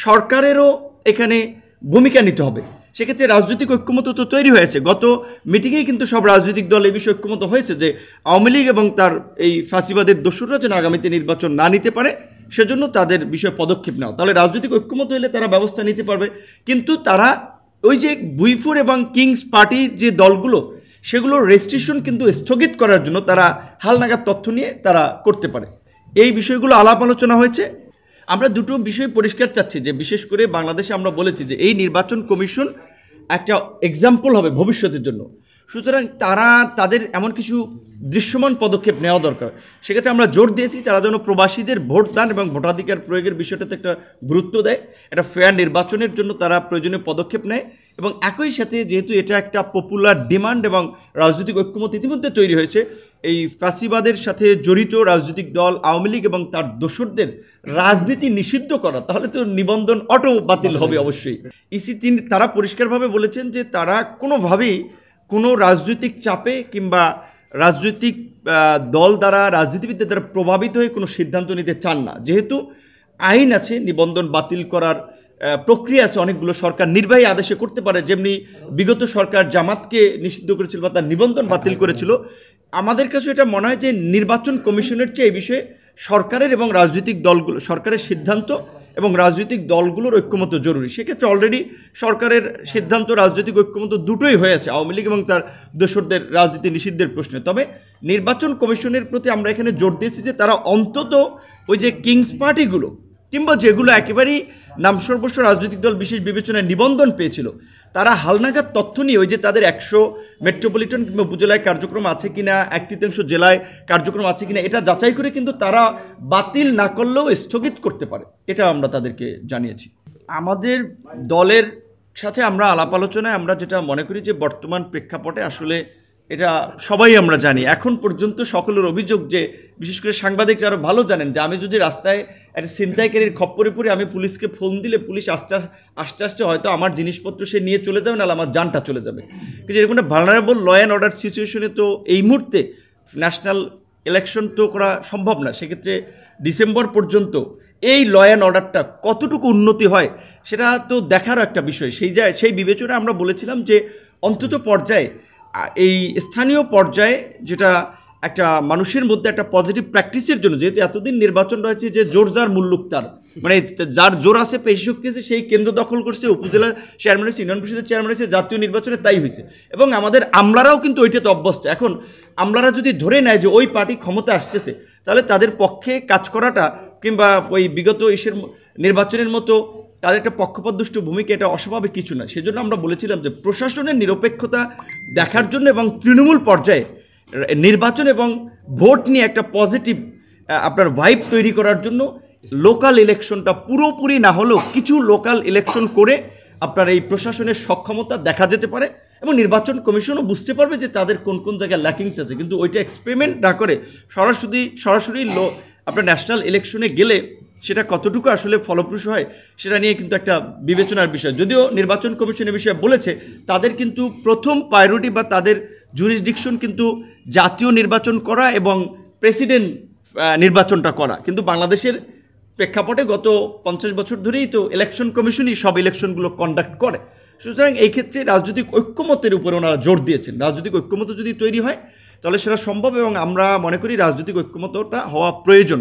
সরকারেরও এখানে ভূমিকা নিতে হবে। সেক্ষেত্রে রাজনৈতিক ঐক্যমত্য তো তৈরি হয়েছে, গত মিটিংয়েই কিন্তু সব রাজনৈতিক দল এই বিষয়ে ঐক্যমত্য হয়েছে যে আওয়ামী লীগ এবং তার এই ফাঁসিবাদের দস্যুরা যেন আগামীতে নির্বাচন না নিতে পারে, সেজন্য তাদের বিষয়ে পদক্ষেপ নেওয়া। তাহলে রাজনৈতিক ঐক্যমত্য হলে তারা ব্যবস্থা নিতে পারবে। কিন্তু তারা ওই যে বুইফোর এবং কিংস পার্টির যে দলগুলো, সেগুলোর রেস্ট্রিকশন কিন্তু স্থগিত করার জন্য তারা হালনাগাদ তথ্য নিয়ে তারা করতে পারে। এই বিষয়গুলো আলাপ আলোচনা হয়েছে। আমরা দুটো বিষয় পরিষ্কার চাচ্ছি যে বিশেষ করে বাংলাদেশে আমরা বলেছি যে এই নির্বাচন কমিশন একটা এক্সাম্পল হবে ভবিষ্যতের জন্য। সুতরাং তাদের এমন কিছু দৃশ্যমান পদক্ষেপ নেওয়া দরকার। সেক্ষেত্রে আমরা জোর দিয়েছি তারা যেন প্রবাসীদের ভোটদান এবং ভোটাধিকার প্রয়োগের বিষয়টাতে একটা গুরুত্ব দেয়, একটা ফেয়ার নির্বাচনের জন্য তারা প্রয়োজনীয় পদক্ষেপ নেয়। এবং একই সাথে যেহেতু এটা একটা পপুলার ডিমান্ড এবং রাজনৈতিক ঐক্যমত ইতিমধ্যে তৈরি হয়েছে, এই ফ্যাসিবাদের সাথে জড়িত রাজনৈতিক দল আওয়ামী লীগ এবং তার দোসরদের রাজনীতি নিষিদ্ধ করা, তাহলে তো নিবন্ধন অটো বাতিল হবে অবশ্যই। ইসি তারা পরিষ্কারভাবে বলেছেন যে তারা কোনোভাবেই কোনো রাজনৈতিক চাপে কিংবা রাজনৈতিক দল দ্বারা রাজনীতিবিদদের দ্বারা প্রভাবিত হয়ে কোনো সিদ্ধান্ত নিতে চান না। যেহেতু আইন আছে, নিবন্ধন বাতিল করার প্রক্রিয়া আছে অনেকগুলো, সরকার নির্বাহী আদেশে করতে পারে, যেমনি বিগত সরকার জামাতকে নিষিদ্ধ করেছিল বা তার নিবন্ধন বাতিল করেছিল। আমাদের কাছে এটা মনে হয় যে নির্বাচন কমিশনের চেয়ে এই বিষয়ে সরকারের এবং রাজনৈতিক দলগুলো, সরকারের সিদ্ধান্ত এবং রাজনৈতিক দলগুলোর ঐক্যমত জরুরি। সেক্ষেত্রে অলরেডি সরকারের সিদ্ধান্ত, রাজনৈতিক ঐক্যমত দুটোই হয়েছে আওয়ামী লীগ এবং তার দোসরদের রাজনীতি নিষিদ্ধের প্রশ্নে। তবে নির্বাচন কমিশনের প্রতি আমরা এখানে জোর দিয়েছি যে তারা অন্তত ওই যে কিংস পার্টিগুলো কিংবা যেগুলো একেবারেই নামসর্বস্ব রাজনৈতিক দল বিশেষ বিবেচনায় নিবন্ধন পেয়েছিল, তারা হালনাগাদ তথ্য নিয়ে ওই যে তাদের 100 মেট্রোপলিটন কিংবা উপজেলায় কার্যক্রম আছে কিনা, 1/3 জেলায় কার্যক্রম আছে কিনা, এটা যাচাই করে কিন্তু তারা বাতিল না করলেও স্থগিত করতে পারে। এটা আমরা তাদেরকে জানিয়েছি। আমাদের দলের সাথে আমরা আলাপ আলোচনায় আমরা যেটা মনে করি যে বর্তমান প্রেক্ষাপটে আসলে এটা সবাই আমরা জানি, এখন পর্যন্ত সকলের অভিযোগ যে বিশেষ করে সাংবাদিকরা আরও ভালো জানেন যে আমি যদি রাস্তায় একটা ছিনতাইকারীর খপ্পরে পড়ে আমি পুলিশকে ফোন দিলে পুলিশ আস্তে আস্তে হয়তো আমার জিনিসপত্র সে নিয়ে চলে যাবে, নাহলে আমার জানটা চলে যাবে। কিন্তু এরকম একটা ভালনারেবল ল অ্যান্ড অর্ডার সিচুয়েশনে তো এই মুহূর্তে ন্যাশনাল ইলেকশন তো করা সম্ভব না। সেক্ষেত্রে ডিসেম্বর পর্যন্ত এই ল অ্যান্ড অর্ডারটা কতটুকু উন্নতি হয় সেটা তো দেখারও একটা বিষয়। সেই বিবেচনায় আমরা বলেছিলাম যে অন্তত পর্যায়ে এই স্থানীয় পর্যায়ে যেটা একটা মানুষের মধ্যে একটা পজিটিভ প্র্যাকটিসের জন্য, যেহেতু এতদিন নির্বাচন রয়েছে যে জোর যার মুল্লুক তার, মানে যার জোর আছে, পেশি শক্তি আছে, সেই কেন্দ্র দখল করছে, উপজেলা চেয়ারম্যান হয়েছে, ইউনিয়ন পরিষদের চেয়ারম্যান হয়েছে, জাতীয় নির্বাচনে তাই হয়েছে। এবং আমাদের আমলারাও কিন্তু ওইটাতে অভ্যস্ত। এখন আমলারা যদি ধরে নেয় যে ওই পার্টি ক্ষমতা আসতেছে, তাহলে তাদের পক্ষে কাজ করাটা কিংবা ওই বিগত নির্বাচনের মতো তাদের একটা পক্ষপাতদুষ্ট ভূমিকা, এটা অস্বাভাবিক কিছু না। সেজন্য আমরা বলেছিলাম যে প্রশাসনের নিরপেক্ষতা দেখার জন্য এবং তৃণমূল পর্যায়ে নির্বাচন এবং ভোট নিয়ে একটা পজিটিভ আপনার ভাইব তৈরি করার জন্য লোকাল ইলেকশনটা পুরোপুরি না হলেও কিছু লোকাল ইলেকশন করে আপনার এই প্রশাসনের সক্ষমতা দেখা যেতে পারে এবং নির্বাচন কমিশনও বুঝতে পারবে যে তাদের কোন কোন জায়গায় ল্যাকিংস আছে। কিন্তু ওইটা এক্সপেরিমেন্ট না করে সরাসরি আপনার ন্যাশনাল ইলেকশনে গেলে সেটা কতটুকু আসলে ফলপ্রসূ হয় সেটা নিয়ে কিন্তু একটা বিবেচনার বিষয়। যদিও নির্বাচন কমিশন এ বিষয়ে বলেছে তাদের কিন্তু প্রথম প্রায়োরিটি বা তাদের জুরিসডিকশন কিন্তু জাতীয় নির্বাচন করা এবং প্রেসিডেন্ট নির্বাচনটা করা। কিন্তু বাংলাদেশের প্রেক্ষাপটে গত 50 বছর ধরেই তো ইলেকশন কমিশনই সব ইলেকশনগুলো কন্ডাক্ট করে। সুতরাং এই ক্ষেত্রে রাজনৈতিক ঐক্যমতের উপরে ওনারা জোর দিয়েছেন। রাজনৈতিক ঐক্যমত যদি তৈরি হয় তাহলে সেটা সম্ভব এবং আমরা মনে করি রাজনৈতিক ঐক্যমতটা হওয়া প্রয়োজন।